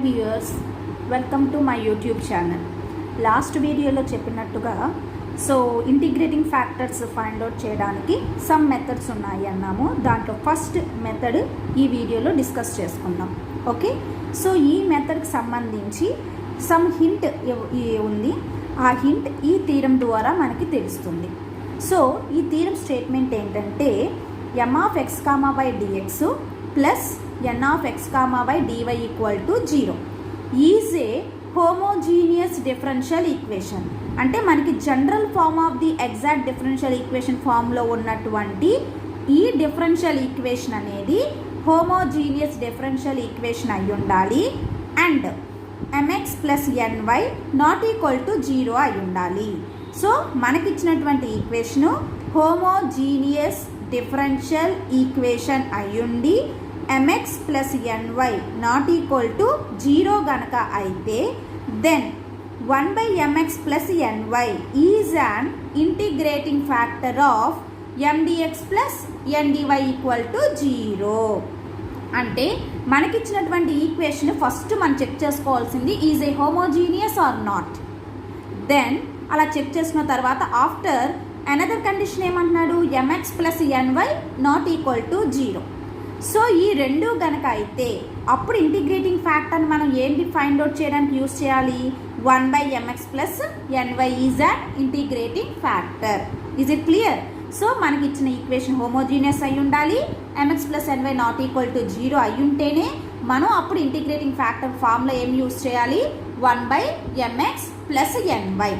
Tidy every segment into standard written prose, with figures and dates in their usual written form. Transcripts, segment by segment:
Viewers, welcome to my YouTube channel. Last వీడియోలో చెప్పినట్టుగా integrating factors find out చేయడానికి some methods ఉన్నాయి అన్నాము. దాంట్లో ఫస్ట్ మెథడ్ ఈ వీడియోలో డిస్కస్ చేసుకుందాం. ఓకే, సో ఈ మెథడ్కి సంబంధించి సమ్ హింట్ ఉంది. ఆ హింట్ ఈ థీరం ద్వారా మనకి తెలుస్తుంది. సో ఈ థీరం స్టేట్మెంట్ ఏంటంటే m of x, y dx plus n of x, y dy equal to 0 is a homogeneous differential equation. అంటే మనకి general form of the exact differential equation ఫామ్లో ఉన్నటువంటి ఈ డిఫరెన్షియల్ ఈక్వేషన్ అనేది హోమోజీనియస్ డిఫరెన్షియల్ ఈక్వేషన్ అయి ఉండాలి and mx plus ny not equal to 0 అయి ఉండాలి. సో మనకిచ్చినటువంటి ఈక్వేషను హోమోజీనియస్ డిఫరెన్షియల్ ఈక్వేషన్ అయ్యుండి mx plus ny not equal to 0 గనక అయితే then 1/mx plus ny is an integrating factor of mdx plus ndy equal to 0. అంటే మనకిచ్చినటువంటి equation first మనం check చేసుకోవాల్సింది is a homogeneous or not. Then అలా check చేసిన తర్వాత ఆఫ్టర్ అనదర్ కండిషన్ ఏమంటున్నాడు, mx plus ny not equal to 0. So ఈ రెండు గనక అయితే అప్పుడు ఇంటిగ్రేటింగ్ ఫ్యాక్టర్ని మనం ఏంటి ఫైండ్ అవుట్ చేయడానికి యూజ్ చేయాలి, 1/mx plus ny is an integrating factor. Is it clear? So మనకి ఇచ్చిన ఈక్వేషన్ హోమోజీనియస్ అయి ఉండాలి, mx plus ny not equal to 0 అయి ఉంటేనే మనం అప్పుడు ఇంటిగ్రేటింగ్ ఫ్యాక్టర్ ఫామ్లో ఏం యూజ్ చేయాలి, 1/mx plus ny.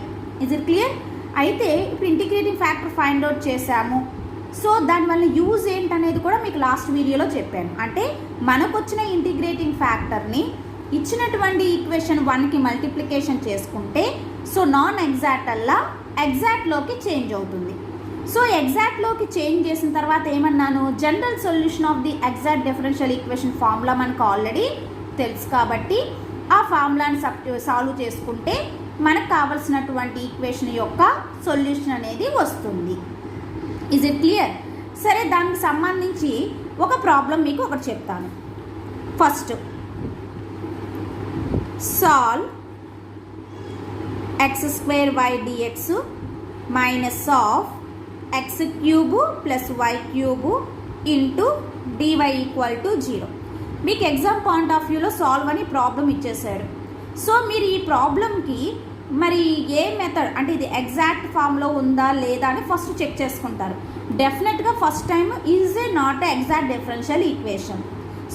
Is it clear? అయితే ఇప్పుడు ఇంటిగ్రేటింగ్ ఫ్యాక్టర్ ఫైండ్ అవుట్ చేసాము. సో దానివల్ల యూజ్ ఏంటనేది కూడా మీకు లాస్ట్ వీడియోలో చెప్పాను. అంటే మనకు వచ్చిన ఇంటిగ్రేటింగ్ ఫ్యాక్టర్ని ఇచ్చినటువంటి ఈక్వేషన్ 1కి మల్టిప్లికేషన్ చేసుకుంటే సో నాన్ ఎగ్జాక్ట్ అల్లా ఎగ్జాక్ట్లోకి చేంజ్ అవుతుంది. సో ఎగ్జాక్ట్లోకి చేంజ్ చేసిన తర్వాత ఏమన్నాను, general solution of the exact differential equation formula మనకు ఆల్రెడీ తెలుసు కాబట్టి ఆ ఫార్ములాని సాల్వ్ చేసుకుంటే మనకు కావలసినటువంటి ఈక్వేషన్ యొక్క సొల్యూషన్ అనేది వస్తుంది. Is it clear? సరే, దానికి సంబంధించి ఒక ప్రాబ్లం మీకు ఒకటి చెప్తాను. First solve x² y dx minus of x³ plus y³ into dy equal to 0. మీకు ఎగ్జామ్ పాయింట్ ఆఫ్ వ్యూలో సాల్వ్ అని ప్రాబ్లం ఇచ్చేసాడు. సో మీరు ఈ ప్రాబ్లంకి మరి ఏ మెథడ్ అంటే ఇది ఎగ్జాక్ట్ ఫామ్లో ఉందా లేదా అని ఫస్ట్ చెక్ చేసుకుంటారు. డెఫినెట్గా first time is a not exact differential equation.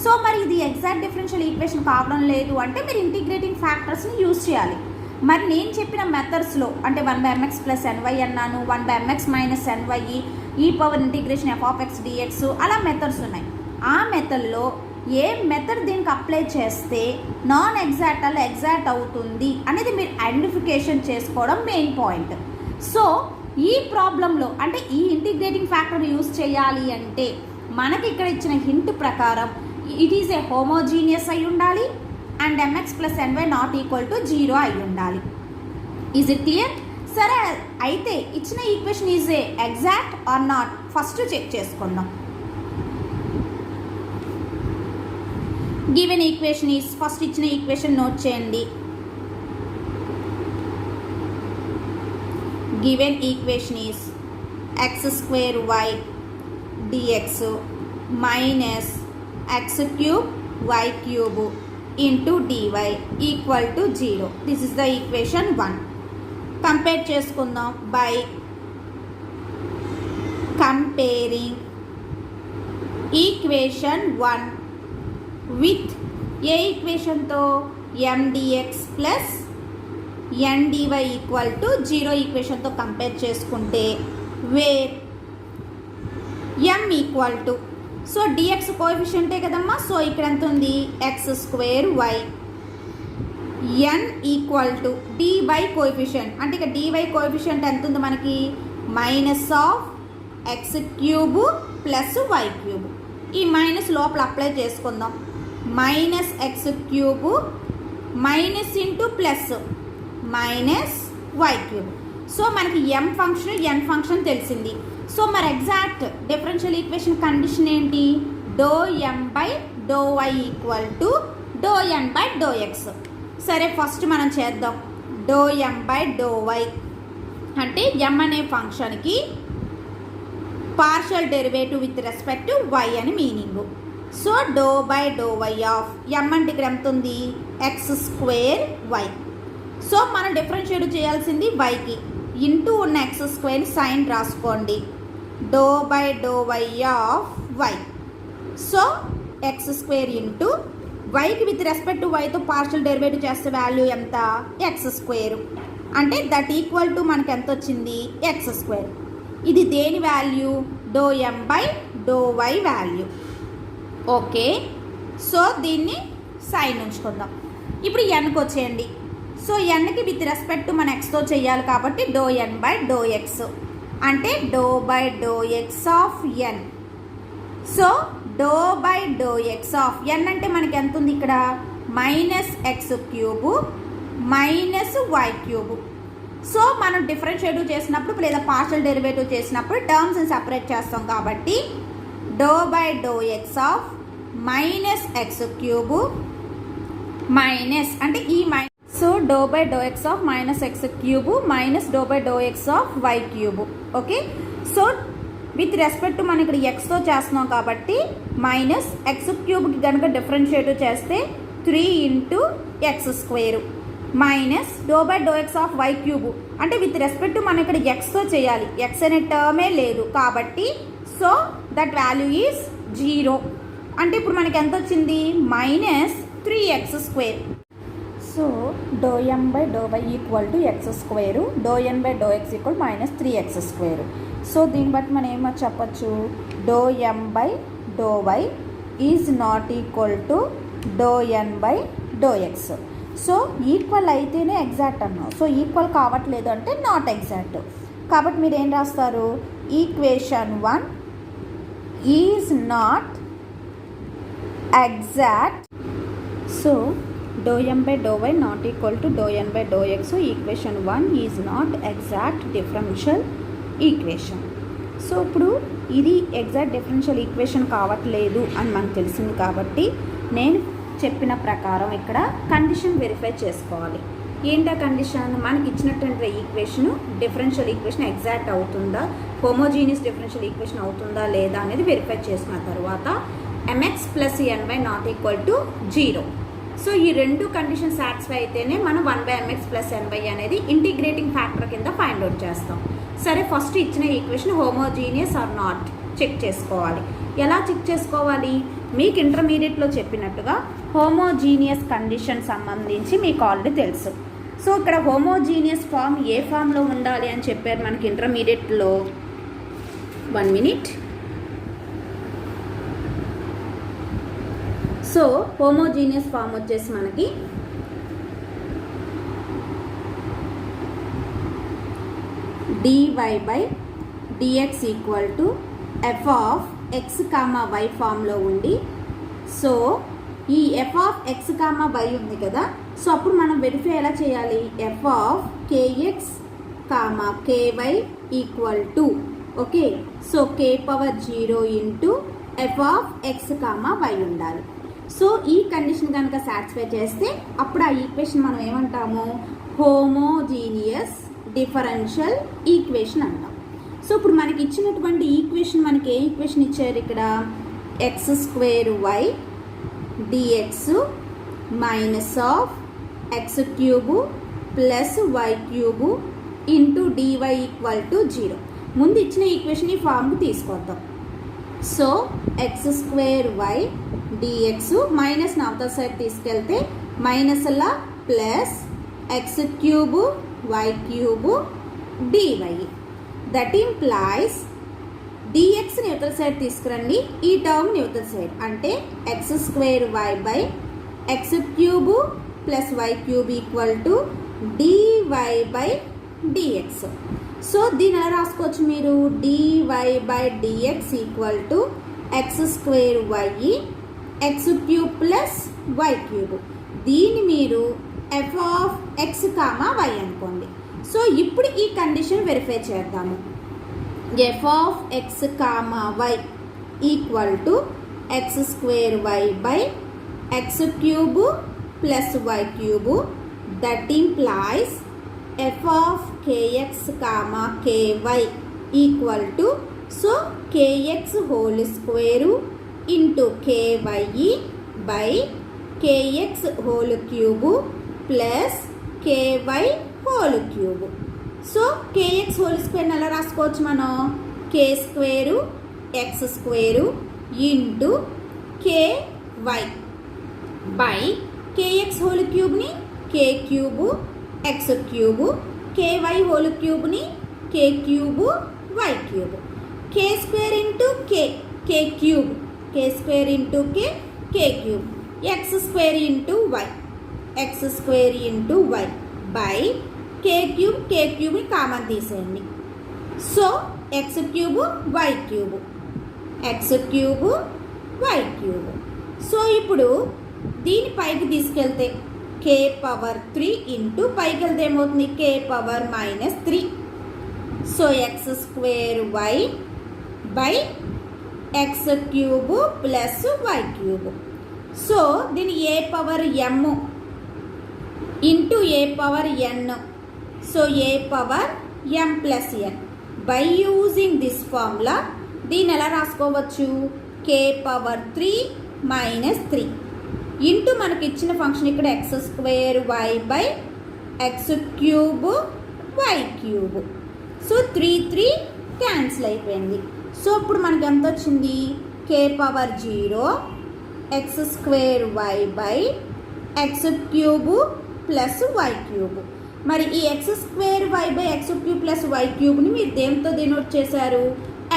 So మరి ఇది ఎగ్జాక్ట్ డిఫరెన్షియల్ ఈక్వేషన్ కావడం లేదు అంటే మీరు ఇంటిగ్రేటింగ్ ఫ్యాక్టర్స్ని యూజ్ చేయాలి. మరి నేను చెప్పిన మెథడ్స్లో అంటే 1/mx ప్లస్ ny అన్నాను, 1/mx మైనస్ ny ఈ పవర్ ఇంటిగ్రేషన్ f(x) dx అలా మెథడ్స్ ఉన్నాయి. ఆ మెథడ్లో ఏ మెథడ్ దీనికి అప్లై చేస్తే నాన్ ఎగ్జాక్ట్ అలా ఎగ్జాక్ట్ అవుతుంది అనేది మీరు ఐడెంటిఫికేషన్ చేసుకోవడం మెయిన్ పాయింట్. సో ఈ ప్రాబ్లంలో అంటే ఈ ఇంటిగ్రేటింగ్ ఫ్యాక్టర్ యూజ్ చేయాలి అంటే మనకి ఇక్కడ ఇచ్చిన హింట్ ప్రకారం ఇట్ ఈజ్ ఏ హోమోజీనియస్ అయి ఉండాలి and mx plus ny not equal to 0 అయి ఉండాలి. Is it clear? సరే, అయితే ఇచ్చిన equation is a exact or not first check చేసుకుందాం. గివెన్ ఈక్వేషన్ ఈజ్ ఫస్ట్ ఇచ్చిన ఈక్వేషన్ నోట్ చేయండి. Given equation is x² y dx minus x³ y³ into dy equal to 0. This is the equation 1. Compare చేసుకుందాం by comparing equation 1 with a ఈక్వేషన్తో, mdx plus ndy equal to 0 ఈక్వేషన్తో compare చేసుకుంటే where m equal to so dx కోఎఫిషియంటే కదమ్మా. So ఇక్కడ ఎంత ఉంది, x² y n equal to dy coefficient అంటే ఇక్కడ dy కోఎఫిషియంట్ ఎంత ఉంది మనకి, minus of x³ plus y³. ఈ మైనస్ లోపల అప్లై చేసుకుందాం. Minus x³ minus into plus minus y³. So మనకి m ఫంక్షన్ n ఫంక్షన్ తెలిసింది. సో మరి ఎగ్జాక్ట్ డిఫరెన్షియల్ ఈక్వేషన్ కండిషన్ ఏంటి, doh m by do y equal to do N by do X. సరే first మనం చేద్దాం. Doh M by do Y అంటే M అనే ఫంక్షన్కి partial derivative with respect to Y అని meaning. So do by do Y of M అంటే ఇక్కడ ఎంత ఉంది, ఎక్స్ స్క్వేర్ వై. సో మనం డిఫరెన్షియేట్ చేయాల్సింది వైకి, ఇంటూ ఉన్న ఎక్స్ స్క్వేర్ సైన్ రాసుకోండి. Doh by do Y of Y. So X square into వైకి విత్ రెస్పెక్ట్ టు వైతో పార్షియల్ డెరివేటివ్ చేస్తే వాల్యూ ఎంత, ఎక్స్ స్క్వేర్. అంటే దట్ ఈక్వల్ టు మనకి ఎంత వచ్చింది, ఎక్స్ స్క్వేర్. ఇది దేని value, doh M by do Y value. Okay, so దీన్ని సైన్ ఉంచుకుందాం. ఇప్పుడు ఎన్కి వచ్చేయండి. సో ఎన్కి విత్ రెస్పెక్ట్ టు మన ఎక్స్తో చేయాలి కాబట్టి do N by do X అంటే doh by do X of N. So do by do X of N అంటే మనకి ఎంత ఉంది ఇక్కడ, minus X cube minus Y cube. So మనం డిఫరెన్షియేటివ్ చేసినప్పుడు లేదా పార్షియల్ డెరివేటివ్ చేసినప్పుడు టర్మ్స్ని సపరేట్ చేస్తాం కాబట్టి doe by do X of minus X cube minus అంటే ఈ minus. So do by do X of minus X cube minus doe by do X of y cube. Okay, so with respect మనం ఇక్కడ ఎక్స్తో చేస్తున్నాం కాబట్టి minus X క్యూబ్కి కనుక differentiative చేస్తే 3 into x square minus doe by do X of y cube అంటే with respect మనం ఇక్కడ ఎక్స్తో చేయాలి, ఎక్స్ అనే టర్మే లేదు కాబట్టి సో దట్ వాల్యూ ఈజ్ 0. అంటే ఇప్పుడు మనకి ఎంత వచ్చింది, minus 3x square. So doe M by do y equal to x square, doe N by do x equal minus 3x square. So దీన్ని బట్టి మనం ఏమో చెప్పచ్చు, doe M by do y is not equal to do N by do x. So equal అయితేనే exact అన్నాం, so equal కావట్లేదు అంటే not exact. కాబట్టి మీరు ఏం రాస్తారు, equation 1 is not exact. So doe M by do y not equal to do N by do x. Equation 1 is not exact differential equation. So ఇప్పుడు ఇది ఎగ్జాక్ట్ డిఫరెన్షియల్ ఈక్వేషన్ కావట్లేదు అని మనకు తెలిసింది కాబట్టి నేను చెప్పిన ప్రకారం ఇక్కడ కండిషన్ వెరిఫై చేసుకోవాలి. ఏంటా కండిషన్, మనకి ఇచ్చినటువంటి ఈక్వేషన్ డిఫరెన్షియల్ ఈక్వేషన్ ఎగ్జాక్ట్ అవుతుందా, హోమోజీనియస్ డిఫరెన్షియల్ ఈక్వేషన్ అవుతుందా లేదా అనేది వెరిఫై చేసిన తర్వాత mx plus ny not equal to 0. So ఈ రెండు కండిషన్ సాటిస్ఫై అయితేనే మనం 1/mx ప్లస్ ny అనేది ఇంటిగ్రేటింగ్ ఫ్యాక్టర్ కింద ఫైండ్ అవుట్ చేస్తాం. సరే ఫస్ట్ ఇచ్చిన equation homogeneous or not check చేసుకోవాలి. ఎలా చెక్ చేసుకోవాలి, మీకు ఇంటర్మీడియట్లో చెప్పినట్టుగా హోమోజీనియస్ కండిషన్ సంబంధించి మీకు ఆల్రెడీ తెలుసు. సో ఇక్కడ హోమోజీనియస్ ఫామ్ ఏ ఫామ్లో ఉండాలి అని చెప్పారు మనకి ఇంటర్మీడియట్లో. 1 minute. సో హోమోజీనియస్ ఫామ్ వచ్చేసి మనకి dy by dx equal to f of x comma y ఫామ్లో ఉండి, సో ఈ f of x comma y ఉంది కదా, సో అప్పుడు మనం వెరిఫై ఎలా చేయాలి, f of k x comma k y equal to, okay, so k power 0 into f of x comma y ఉండాలి. సో ఈ కండిషన్ కనుక సాటిస్ఫై చేస్తే అప్పుడు ఆ ఈక్వేషన్ మనం ఏమంటాము, హోమోజీనియస్ డిఫరెన్షియల్ ఈక్వేషన్ అంటాం. సో ఇప్పుడు మనకి ఇచ్చినటువంటి ఈక్వేషన్ మనకి ఏ ఈక్వేషన్ ఇచ్చారు ఇక్కడ, x square y dx minus of x cube plus y cube into dy equal to 0. ముందు ఇచ్చిన ఈక్వేషన్ ఈ ఫామ్కి తీసుకొద్దాం. So X square y dx minus అవతల సైడ్ తీసుకెళ్తే మైనస్ అలా plus x cube y cube dy. That implies డిఎక్స్ని అవతల సైడ్ తీసుకురండి, ఈ టర్మ్ అవతల సైడ్ అంటే x square y by x cube plus y cube equal to dy by dx. So దీని ఎలా రాసుకోవచ్చు మీరు, d y by d x equal to x square y x cube plus y cube. దీన్ని మీరు f of x comma y అనుకోండి. So ఇప్పుడు ఈ condition verify చేద్దాము. F of x comma y equal to x square y by x cube plus y cube. That implies f of kx comma ky equal to, so kx whole square into ky by kx whole cube plus ky whole cube. So kx whole square ఎలా రాసుకోవచ్చు మనం? k square x square into ky by kx whole cube ని k cube x cube, ky whole cube ని k cube y cube. k square into k cube, k square into k cube, x square into y, x square into y by k cube ని common తీసేయండి. So x cube y cube, x cube y cube. So ఇప్పుడు దీని పైకి తీసుకెళ్తే k power 3 into పైకి వెళ్తే ఏమవుతుంది? k power -3. So x square y by x cube plus y cube. So దీని a power m into a power n. So a power m plus n. By using this formula దీన్ని ఎలా రాసుకోవచ్చు? k power 3 -3 into మనకి ఇచ్చిన function ఇక్కడ x square y by x cube y cube. So 3 cancel అయిపోయింది. So ఇప్పుడు మనకి ఎంత వచ్చింది? k power 0 x square y by x cube plus y cube. మరి ఈ x square y by x cube plus y క్యూబ్ని మీరు దేంతో డినోట్ చేశారు?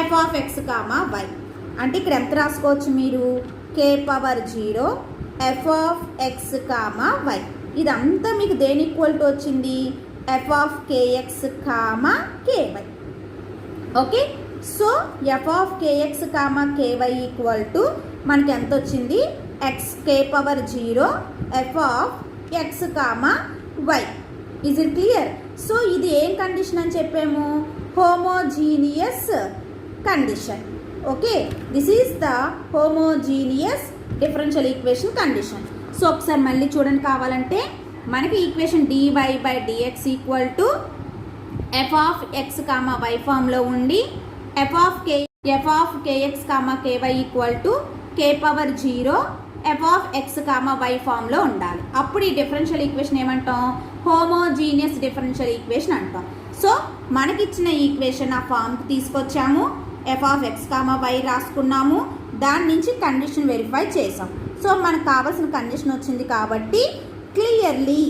f of x comma y. అంటే ఇక్కడ ఎంత రాసుకోవచ్చు మీరు? k power 0 f of x comma y. ఇదంతా మీకు దేని ఈక్వల్ టు వచ్చింది? f of kx comma ky. Okay, so f of kx comma ky equal to మనకి ఎంత వచ్చింది? k power 0 f of x comma y. Is it clear? So ఇది ఏం condition అని చెప్పాము? Homogeneous condition. Okay, this is the homogeneous differential equation condition. So ఒకసారి మళ్ళీ చూడండి కావాలంటే, మనకి equation dy by dx equal to f of x comma y ఫామ్లో ఉండి f of kx comma ky equal to k power 0 f of x comma y ఫామ్లో ఉండాలి. అప్పుడు ఈ డిఫరెన్షియల్ ఈక్వేషన్ ఏమంటాం? హోమోజీనియస్ డిఫరెన్షియల్ ఈక్వేషన్ అంటాం. సో మనకిచ్చిన equation ఆ ఫామ్కి తీసుకొచ్చాము, f of x comma y రాసుకున్నాము, దాని నుంచి కండిషన్ వెరిఫై చేసాం. సో మనకు కావాల్సిన కండిషన్ వచ్చింది కాబట్టి clearly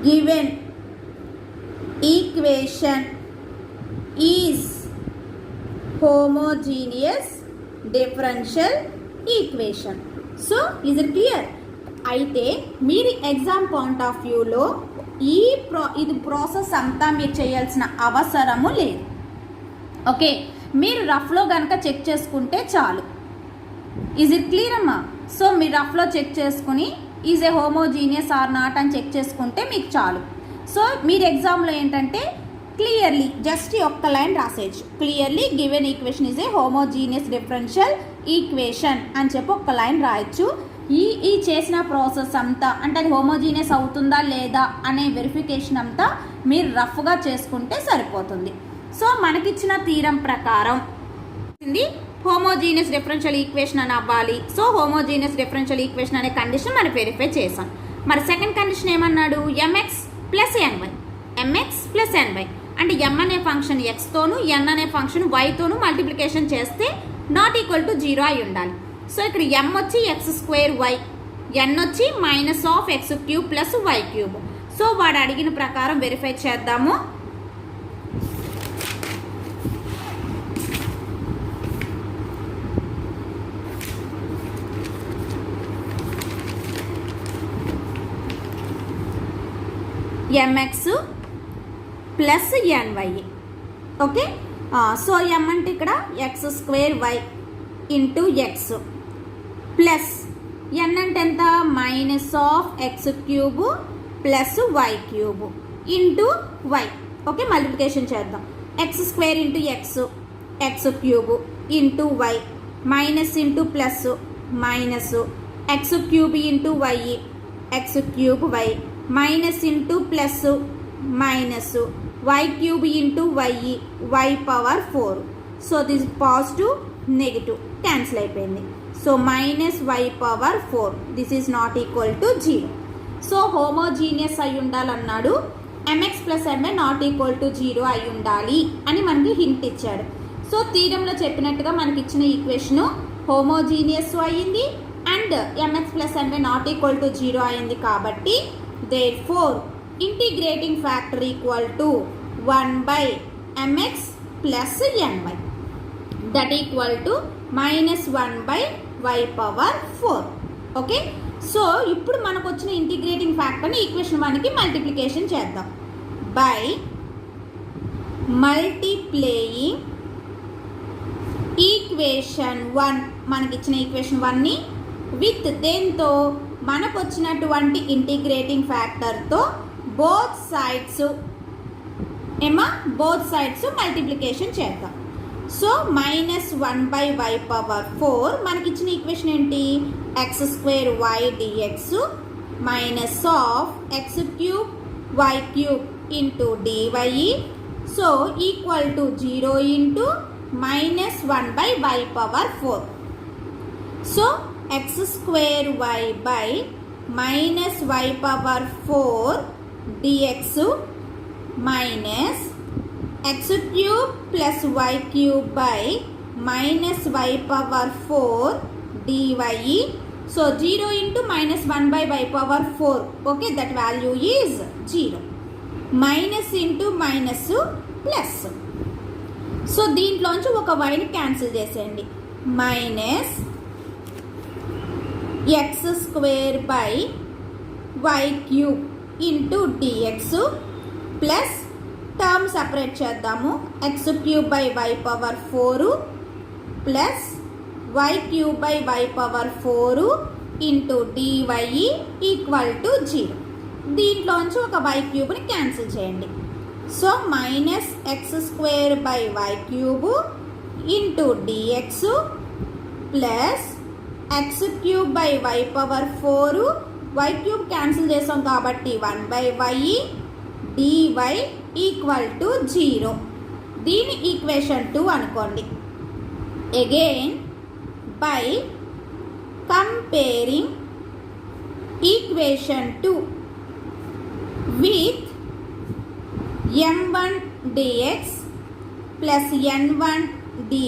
given equation is homogeneous differential equation. So is it clear? అయితే మీరు ఎగ్జామ్ పాయింట్ ఆఫ్ వ్యూలో ఇది ప్రాసెస్ అంతా మీరు చేయాల్సిన అవసరము లేదు. ఓకే, మీరు రఫ్లో కనుక చెక్ చేసుకుంటే చాలు. ఈజ్ ఇట్ క్లియర్ అమ్మా? సో మీరు రఫ్లో చెక్ చేసుకుని is a homogeneous or not అని చెక్ చేసుకుంటే మీకు చాలు. సో మీరు ఎగ్జామ్లో ఏంటంటే క్లియర్లీ జస్ట్ ఒక్క లైన్ రాసేయచ్చు. Clearly given equation is a homogeneous differential equation అని చెప్పి ఒక్క లైన్ రాయొచ్చు. ఈ చేసిన ప్రాసెస్ అంతా అంటే అది హోమోజీనియస్ అవుతుందా లేదా అనే వెరిఫికేషన్ అంతా మీరు రఫ్గా చేసుకుంటే సరిపోతుంది. సో మనకిచ్చిన థీరం ప్రకారం హోమోజీనియస్ డిఫరెన్షియల్ ఈక్వేషన్ అని అవ్వాలి. సో హోమోజీనియస్ డిఫరెన్షియల్ ఈక్వేషన్ అనే కండిషన్ మనం వెరిఫై చేసాం. మరి సెకండ్ కండిషన్ ఏమన్నాడు? mx plus ny. mx plus ny అంటే m అనే ఫంక్షన్ xతోను n అనే ఫంక్షన్ yతోను మల్టిప్లికేషన్ చేస్తే నాట్ ఈక్వల్ టు 0 అయి ఉండాలి. సో ఇక్కడ m వచ్చి x స్క్వేర్ y, n వచ్చి minus of x cube plus y cube. So వాడు అడిగిన ప్రకారం వెరిఫై చేద్దాము. mx plus ny. Okay, so m అంటే ఇక్కడ x square y into x plus n అంటే ఎంత? Minus of x cube plus y cube into y. Okay, multiplication చేద్దాం. x square into x cube into y minus into plus minus x cube into y x cube y minus into plus minus y cube into y power 4. So this positive negative cancel అయిపోయింది. So minus y power 4 this is not equal to 0. So homogeneous అయి ఉండాలన్నాడు. mx plus my not equal to 0 అయి ఉండాలి అని మనకి hint ఇచ్చాడు. So థీరంలో చెప్పినట్టుగా మనకి ఇచ్చిన ఈక్వేషన్ హోమోజీనియస్ అయ్యింది and mx plus my not equal to 0 అయింది. కాబట్టి therefore integrating factor equal to 1/mx plus ny that equal to -1/y power 4. Okay, so ఇప్పుడు మనకు వచ్చిన ఇంటిగ్రేటింగ్ ఫ్యాక్టర్ని ఈక్వేషన్ 1కి మల్టిప్లికేషన్ చేద్దాం. బై మల్టిప్లేయింగ్ ఈక్వేషన్ 1 మనకి ఇచ్చిన ఈక్వేషన్ 1ని విత్ దేంతో మనకు వచ్చినటువంటి ఇంటిగ్రేటింగ్ ఫ్యాక్టర్తో బోత్ సైడ్స్ మల్టిప్లికేషన్ చేద్దాం. సో -1/y పవర్ 4 మనకి ఇచ్చిన ఈక్వేషన్ ఏంటి? x² y dx minus of x³ y³ into dy. So equal to 0 into -1/y power 4. So x² y by -y power 4 dx minus x³ plus y³ by -y power 4 dy. So 0 into -1/y power 4. Okay, that value is 0. Minus into minus plus. So దీంట్లోంచి ఒక వైని cancel చేసేయండి. Minus x² by y³ into dx plus term separate చేద్దాము. x³ by y power 4 plus y³ by y power 4 into dy equal to 0. దీంట్లోంచి ఒక y³ cancel చేయండి. So minus x² by y³ into dx plus x³ by y power 4 y³ cancel చేసాం కాబట్టి 1/y dy equal to 0. దీని equation 2 అనుకోండి. Again by comparing equation 2 with m1 dx plus n1 dy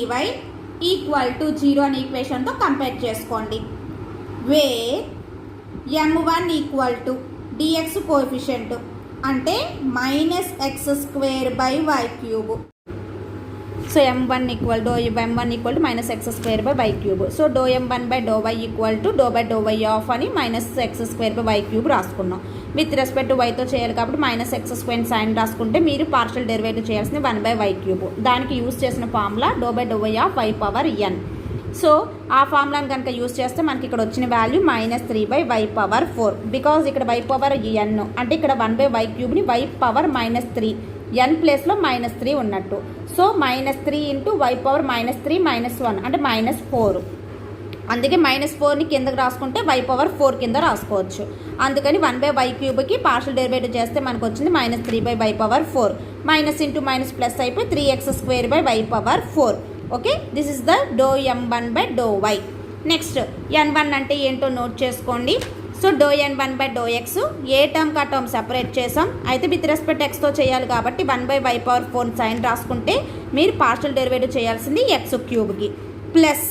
equal to 0 అనే ఈక్వేషన్తో compare చేసుకోండి. Where m1 equal to dx coefficient అంటే -x² by y³. So m1 equal to -x² by y³. So m1/y equal to ∂y of అని -x² by y³ రాసుకున్నాం. With respect to వైతో చేయాలి కాబట్టి -x² sign రాసుకుంటే మీరు partial derivative చేయాల్సింది 1/y³. దానికి use చేసిన formula ∂y of y power n. So ఆ ఫార్ములాని కనుక యూజ్ చేస్తే మనకి ఇక్కడ వచ్చిన వాల్యూ -3/y పవర్ 4. బికాజ్ ఇక్కడ y పవర్ n అంటే ఇక్కడ 1/y³ y పవర్ -3 n ప్లేస్లో -3 ఉన్నట్టు. సో -3 ఇంటూ y పవర్ -3 -1 అంటే -4. అందుకే -4ని కిందకి రాసుకుంటే y పవర్ 4 కింద రాసుకోవచ్చు. అందుకని 1/y³ పార్షియల్ డెరివేటివ్ చేస్తే మనకు వచ్చింది -3/y power 4. Minus into minus plus అయిపోయి 3x² by y power 4. Okay, this is the ∂m1/∂y. Next n1 అంటే ఏంటో నోట్ చేసుకోండి. సో ∂n1/∂x ఏ టర్మ్కి ఆ టర్మ్ సపరేట్ చేసాం. అయితే విత్ రెస్పెక్ట్ ఎక్స్తో చేయాలి కాబట్టి 1/y పవర్ 4 సైన్ రాసుకుంటే మీరు పార్షియల్ డెరివేటివ్ చేయాల్సింది x³ plus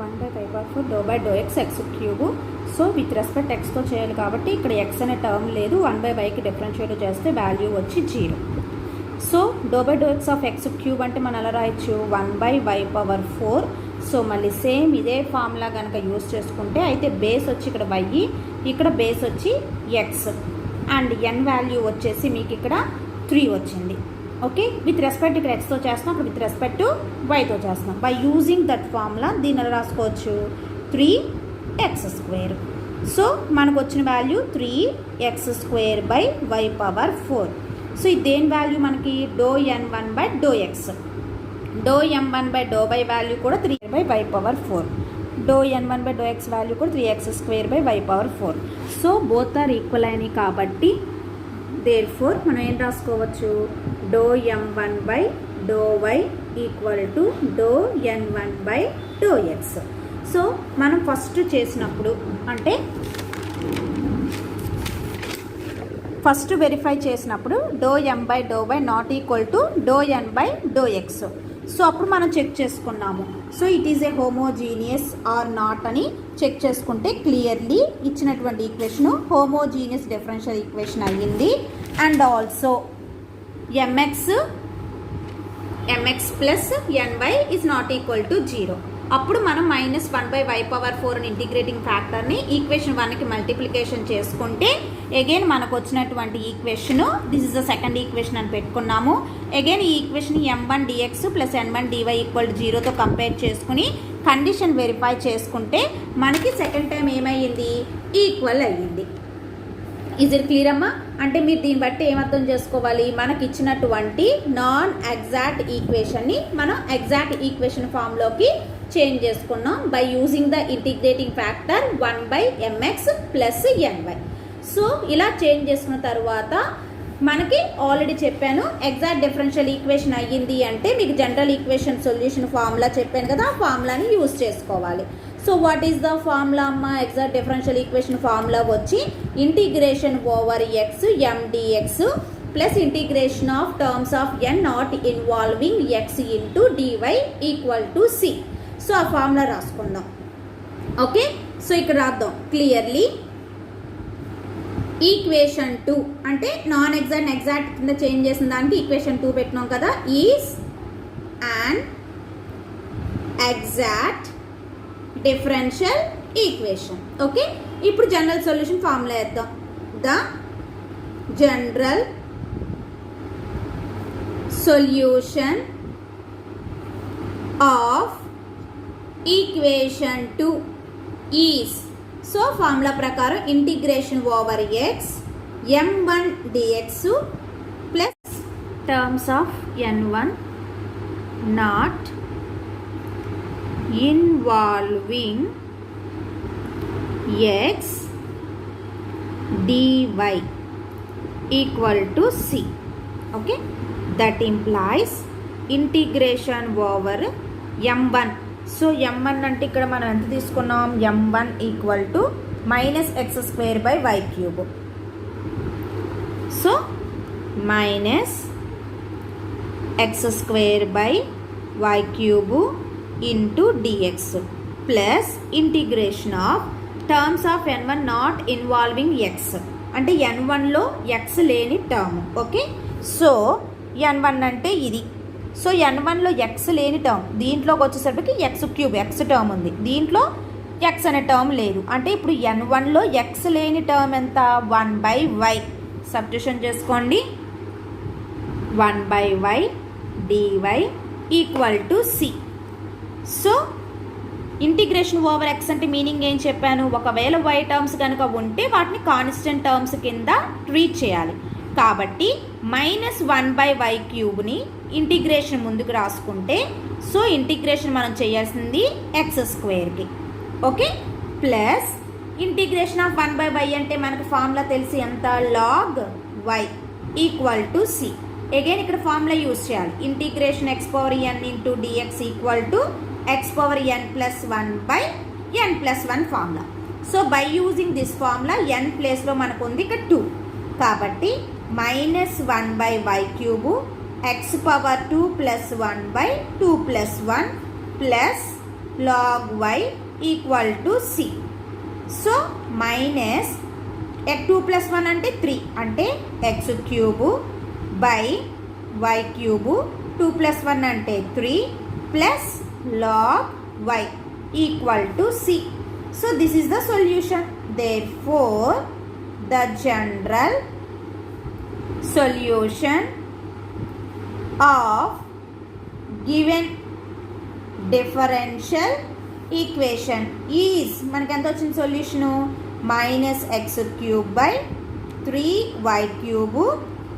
1/y power 4 ∂x x³. So with respect ఎక్స్తో చేయాలి కాబట్టి ఇక్కడ x అనే టర్మ్ లేదు. 1/yకి డిఫరెన్షియేట్ చేస్తే వాల్యూ వచ్చి 0. సో ∂x ఆఫ్ x³ అంటే మనం అలా రాయొచ్చు 1/y పవర్ 4. సో మళ్ళీ సేమ్ ఇదే ఫార్ములా కనుక యూజ్ చేసుకుంటే అయితే బేస్ వచ్చి ఇక్కడ y, ఇక్కడ బేస్ వచ్చి x అండ్ n వాల్యూ వచ్చేసి మీకు ఇక్కడ 3 వచ్చింది. ఓకే, విత్ రెస్పెక్ట్ ఇక్కడ ఎక్స్తో చేస్తున్నాం, అక్కడ విత్ రెస్పెక్ట్ వైతో చేస్తున్నాం. బై యూజింగ్ దట్ ఫార్ములా దీన్ని ఎలా రాసుకోవచ్చు 3x². సో మనకు వచ్చిన value 3x² by y power 4. So ఇది దేని వాల్యూ మనకి ∂n1/∂x. Doe m1 by doe by value కూడా 3 by y power 4. Doe n1 by doe x value కూడా 3x² by y power 4. So both are equal అయినాయి కాబట్టి therefore మనం ఏం రాసుకోవచ్చు, doe m1 by do y equal to doe n1 by doe x. So మనం first చేసినప్పుడు అంటే first verify చేసినప్పుడు doe m by do y not equal to doe n by doe x. So అప్పుడు మనం check చేసుకున్నాము, so it is a homogeneous or not అని check చేసుకుంటే clearly ఇచ్చినటువంటి ఈక్వేషన్ హోమోజీనియస్ డిఫరెన్షియల్ ఈక్వేషన్ అయ్యింది. And also mx plus ny is not equal to 0. అప్పుడు మనం -1 by y power 4 అని ఇంటిగ్రేటింగ్ ఫ్యాక్టర్ని ఈక్వేషన్ 1కి మల్టిప్లికేషన్ చేసుకుంటే అగైన్ మనకు వచ్చినటువంటి equation this is the second equation అని పెట్టుకున్నాము. అగైన్ ఈ equation m1 dx plus n1 dy equal to 0తో కంపేర్ చేసుకుని కండిషన్ వెరిఫై చేసుకుంటే మనకి సెకండ్ టైం ఏమయ్యింది, ఈక్వల్ అయ్యింది. ఈజ్ ఇట్ క్లియర్ అమ్మా? అంటే మీరు దీన్ని బట్టి ఏమర్థం చేసుకోవాలి, మనకి ఇచ్చినటువంటి నాన్ ఎగ్జాక్ట్ ఈక్వేషన్ని మనం ఎగ్జాక్ట్ ఈక్వేషన్ ఫామ్లోకి చేంజ్ చేసుకున్నాం by using the integrating factor 1 by mx plus ny. So ఇలా చేంజ్ చేసుకున్న తర్వాత మనకి ఆల్రెడీ చెప్పాను ఎగ్జాక్ట్ డిఫరెన్షియల్ ఈక్వేషన్ అయ్యింది అంటే మీకు జనరల్ ఈక్వేషన్ సొల్యూషన్ ఫార్ములా చెప్పాను కదా, ఆ ఫార్ములాని యూజ్ చేసుకోవాలి. So what is the formula అమ్మ? ఎగ్జాక్ట్ డిఫరెన్షియల్ ఈక్వేషన్ ఫార్ములా వచ్చి integration over x m dx plus integration of terms of n not involving x into dy equal to c. So ఆ formula రాసుకుందాం. Okay, so ఇక్కడ రాద్దాం clearly. Equation 2 అంటే non exact exact కింద change చేసిన దానికి equation 2 పెట్టినాం కదా, is and exact differential equation. Okay, ఇప్పుడు జనరల్ సొల్యూషన్ ఫార్ములా వేద్దాం. The general solution of equation 2 is, so formula ప్రకారం integration over x m1 dx plus terms of n1 not involving x dy equal to c. Okay, that implies integration over m1. So m1 అంటే ఇక్కడ మనం ఎంత తీసుకున్నాం, m1 equal to -x² by y cube. So -x² by y cube into dx plus integration of terms of n1 not involving x అంటే n1లో x లేని term. Okay, so n1 అంటే ఇది. సో n1లో x లేని టర్మ్, దీంట్లోకి వచ్చేసరికి x³ x term ఉంది, దీంట్లో x అనే టర్మ్ లేదు. అంటే ఇప్పుడు n1లో x లేని టర్మ్ ఎంత, 1 బై y. సబ్స్టిట్యూషన్ చేసుకోండి, 1 by y dy equal to c. So integration over x అంటే మీనింగ్ ఏం చెప్పాను, ఒకవేళ y టర్మ్స్ కనుక ఉంటే వాటిని కాన్స్టెంట్ టర్మ్స్ కింద ట్రీట్ చేయాలి. కాబట్టి -1 బై y క్యూబ్ని ఇంటిగ్రేషన్ ముందుకు రాసుకుంటే, సో ఇంటిగ్రేషన్ మనం చేయాల్సింది x²కి. Okay, plus integration of 1 by y అంటే మనకు ఫార్ములా తెలిసి ఎంత, log y equal to c. Again ఇక్కడ ఫార్ములా యూజ్ చేయాలి, integration x⁻n into dx equal to x⁻n plus 1 by n plus 1 formula. So by using this formula n ప్లేస్లో మనకు ఉంది ఇక్కడ 2, కాబట్టి -1 by y cube x⁻2 plus 1 by 2 plus 1 plus log y equal to c. So -2 plus 1 అంటే 3 అంటే x³ by y³ 2 plus 1 అంటే 3 plus log y equal to c. So this is the solution. Therefore the general solution of given differential equation is మనకి ఎంత వచ్చిన solution -x³ by 3y³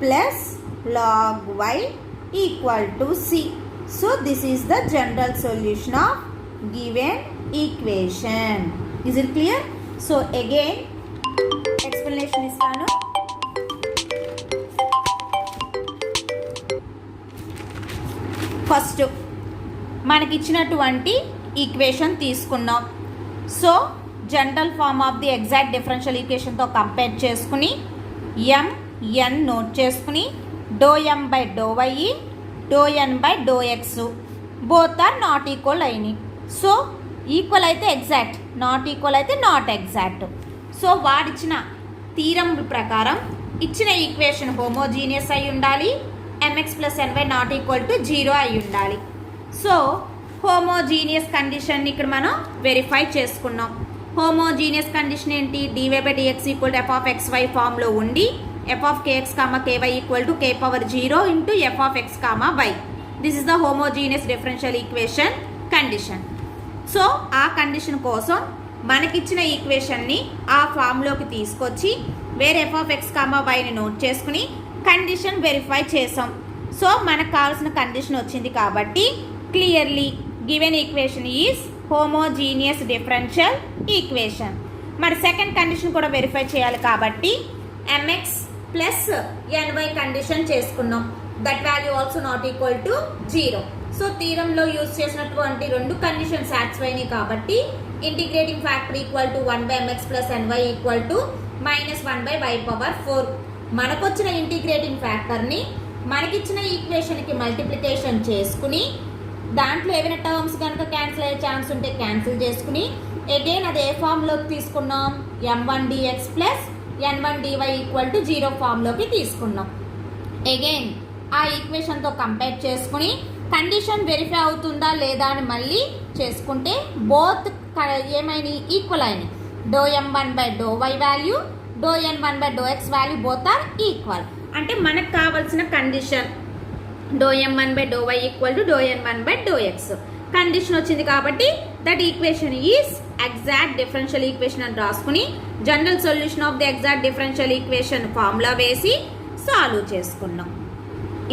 plus log y equal to c. So this is the general solution of given equation. Is it clear? So again explanation istanu. First మనకి ఇచ్చినటువంటి equation తీసుకున్నాం. So general form of the exact differential ఈక్వేషన్తో compare చేసుకుని mn note చేసుకుని ∂m/∂y ∂n/∂x both are not equal అయినాయి. So equal అయితే exact, not equal అయితే not exact. So వాడిచ్చిన థీరం ప్రకారం ఇచ్చిన ఈక్వేషన్ హోమోజీనియస్ అయి ఉండాలి, mx + ny not equal to 0 అయి ఉండాలి. సో హోమోజీనియస్ కండిషన్ ఇక్కడ మనం వెరిఫై చేసుకున్నాం. హోమోజీనియస్ కండిషన్ ఏంటి? dy/dx = f(xy) ఫామ్లో ఉండి f(kx, ky) = k⁴ f(x, y). This is the homogeneous differential equation condition. So ఆ కండిషన్ కోసం మనకిచ్చిన ఈక్వేషన్ని ఆ ఫామ్లోకి తీసుకొచ్చి వేరే f(x, y)ని నోట్ చేసుకుని కండిషన్ వెరిఫై చేసాం. సో మనకు కావాల్సిన కండిషన్ వచ్చింది కాబట్టి clearly given equation is homogeneous differential equation. మరి సెకండ్ కండిషన్ కూడా వెరిఫై చేయాలి కాబట్టి mx + ny కండిషన్ చేసుకున్నాం. That value also not equal to 0. So థీరంలో యూజ్ చేసినటువంటి రెండు కండిషన్ సాటిస్ఫై అయినాయి కాబట్టి integrating factor equal to 1/mx + ny = -1/y⁴. మనకొచ్చిన ఇంటిగ్రేటింగ్ ఫ్యాక్టర్ని మనకిచ్చిన ఈక్వేషన్కి మల్టిప్లికేషన్ చేసుకుని దాంట్లో ఏమైనా టర్మ్స్ కనుక క్యాన్సిల్ అయ్యే ఛాన్స్ ఉంటే క్యాన్సిల్ చేసుకుని అగైన్ అది ఏ ఫామ్లోకి తీసుకున్నాం? m1dx + n1dy = 0 ఫామ్లోకి తీసుకున్నాం. అగైన్ ఆ ఈక్వేషన్తో కంపేర్ చేసుకుని కండిషన్ వెరిఫై అవుతుందా లేదా అని మళ్ళీ చేసుకుంటే బోత్ ఏమైనా ఈక్వల్ అయినాయి. ∂m1/∂y value ∂n1/∂x value both are equal. అంటే మనకు కావాల్సిన కండిషన్ ∂m1/∂y = ∂n1/∂x కండిషన్ వచ్చింది కాబట్టి that equation is exact differential equation అని రాసుకుని general solution of the exact differential equation formula వేసి సాల్వ్ చేసుకున్నాం.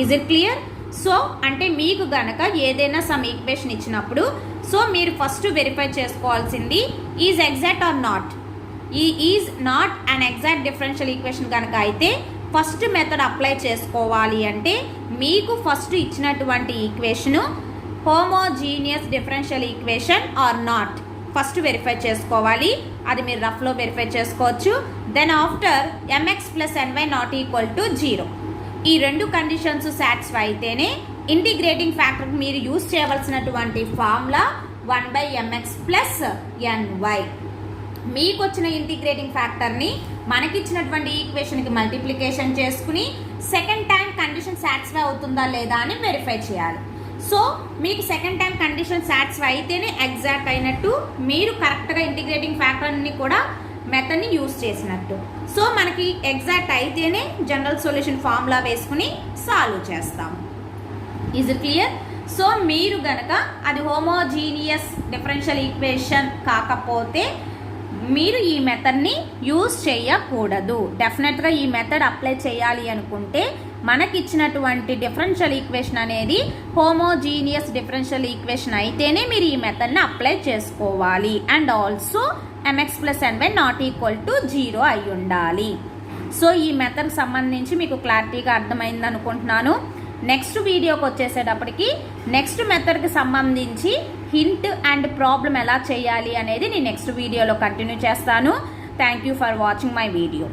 Is it clear? సో అంటే మీకు గనక ఏదైనా సమ్ ఈక్వేషన్ ఇచ్చినప్పుడు సో మీరు ఫస్ట్ వెరిఫై చేసుకోవాల్సింది ఈజ్ ఎగ్జాక్ట్ ఆర్ నాట్. ఈ is not an exact differential equation కనుక అయితే ఫస్ట్ మెథడ్ అప్లై చేసుకోవాలి అంటే మీకు ఫస్ట్ ఇచ్చినటువంటి equation homogeneous differential equation or not first verify చేసుకోవాలి. అది మీరు రఫ్లో వెరిఫై చేసుకోవచ్చు. Then after mx + ny not equal to 0. ఈ రెండు కండిషన్స్ సాటిస్ఫై అయితేనే ఇంటిగ్రేటింగ్ ఫ్యాక్టర్ మీరు యూజ్ చేయవలసినటువంటి ఫార్ములా 1/mx + ny. మీకు వచ్చిన ఇంటిగ్రేటింగ్ ఫ్యాక్టర్ని మనకిచ్చినటువంటి ఈక్వేషన్కి మల్టిప్లికేషన్ చేసుకుని సెకండ్ టైం కండిషన్ సాటిస్ఫై అవుతుందా లేదా అని వెరిఫై చేయాలి. సో మీకు సెకండ్ టైం కండిషన్ సాటిస్ఫై అయితేనే ఎగ్జాక్ట్ అయినట్టు, మీరు కరెక్ట్గా ఇంటిగ్రేటింగ్ ఫ్యాక్టర్ని కూడా మెథడ్ని యూజ్ చేసినట్టు. సో మనకి ఎగ్జాక్ట్ అయితేనే జనరల్ సొల్యూషన్ ఫార్ములా వేసుకుని సాల్వ్ చేస్తాము. Is it clear? సో మీరు గనక అది హోమోజీనియస్ డిఫరెన్షియల్ ఈక్వేషన్ కాకపోతే మీరు ఈ మెథడ్ని యూజ్ చేయకూడదు. డెఫినెట్గా ఈ మెథడ్ అప్లై చేయాలి అనుకుంటే మనకిచ్చినటువంటి డిఫరెన్షియల్ ఈక్వేషన్ అనేది హోమోజీనియస్ డిఫరెన్షియల్ ఈక్వేషన్ అయితేనే మీరు ఈ మెథడ్ని అప్లై చేసుకోవాలి. And also mx + ny not equal to 0 అయి ఉండాలి. సో ఈ మెథడ్కి సంబంధించి మీకు క్లారిటీగా అర్థమైంది అనుకుంటున్నాను. నెక్స్ట్ వీడియోకి వచ్చేసేటప్పటికి నెక్స్ట్ మెథడ్కి సంబంధించి హింట్ అండ్ ప్రాబ్లం ఎలా చేయాలి అనేది నేను నెక్స్ట్ వీడియోలో కంటిన్యూ చేస్తాను. Thank you for watching my video.